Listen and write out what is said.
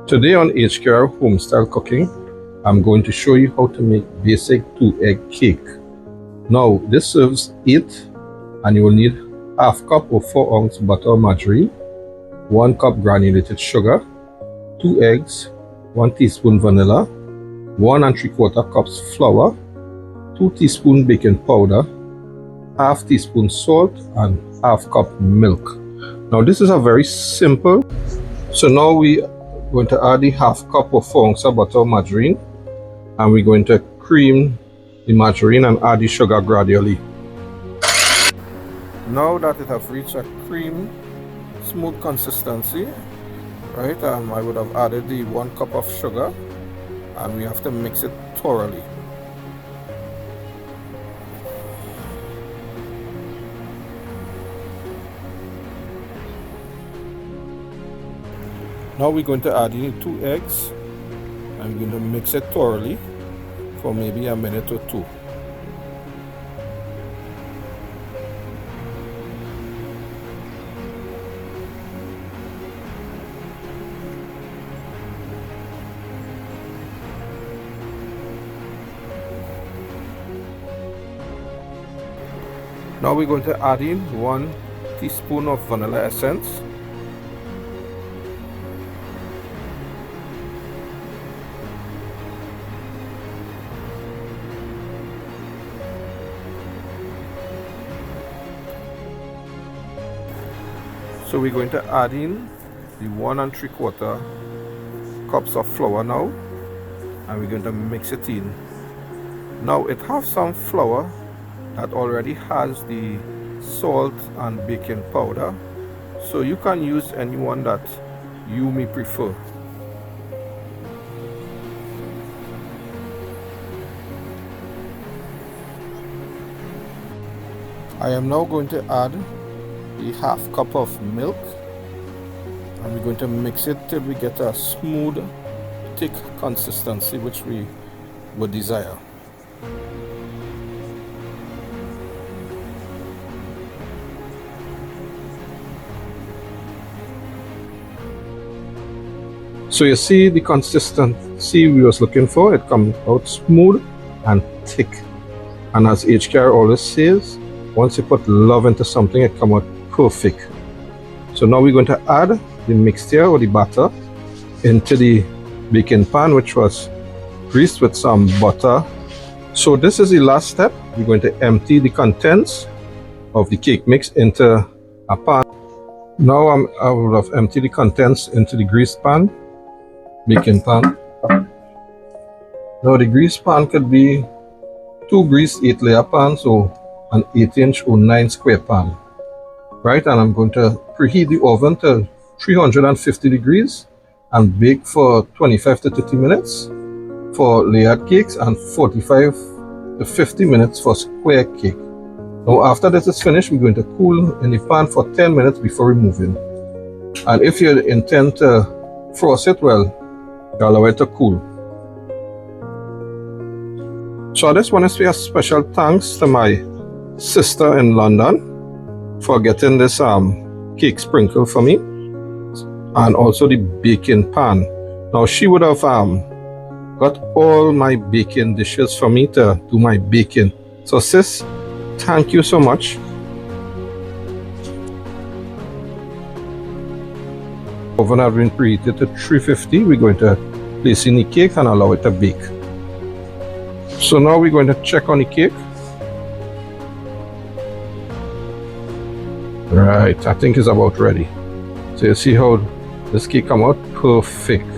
Today on HKR Homestyle Cooking, I'm going to show you how to make basic 2-egg cake. Now, this serves 8 and you will need half cup or 4 ounce butter or margarine, 1 cup granulated sugar, 2 eggs, 1 teaspoon vanilla, 1 3/4 cups flour, 2 teaspoon baking powder, half teaspoon salt and half cup milk. Now this is a very simple. So now we are going to add the half cup of 4 ounce of butter or margarine, and we're going to cream the margarine and add the sugar gradually. Now that it has reached a cream smooth consistency, right, I would have added the 1 cup of sugar and we have to mix it thoroughly. Now we're going to add in 2 eggs and we're going to mix it thoroughly for maybe a minute or 2. Now we're going to add in 1 teaspoon of vanilla essence. So we're going to add in the 1 3/4 cups of flour now, and we're going to mix it in. Now it has some flour that already has the salt and baking powder, so you can use any one that you may prefer. I am now going to add the half cup of milk, and we're going to mix it till we get a smooth, thick consistency which we would desire. So you see the consistency we was looking for. It comes out smooth and thick, and as HKR always says, once you put love into something, it comes out perfect. So now we're going to add the mixture or the batter into the baking pan, which was greased with some butter. So this is the last step. We're going to empty the contents of the cake mix into a pan. Now I will have emptied the contents into the greased pan, baking pan. Now the greased pan could be 2 greased 8-layer pans or an 8-inch or 9 square pan. Right, and I'm going to preheat the oven to 350 degrees and bake for 25 to 30 minutes for layered cakes and 45 to 50 minutes for square cake. Now after this is finished, we're going to cool in the pan for 10 minutes before removing. And if you intend to frost it, well, you allow it to cool. So I just want to say a special thanks to my sister in London for getting this cake sprinkle for me, and also the baking pan. Now she would have got all my baking dishes for me to do my baking. So sis, thank you so much. Oven has been preheated to 350. We're going to place in the cake and allow it to bake. So now we're going to check on the cake. Right, I think it's about ready. So you see how this cake come out perfect.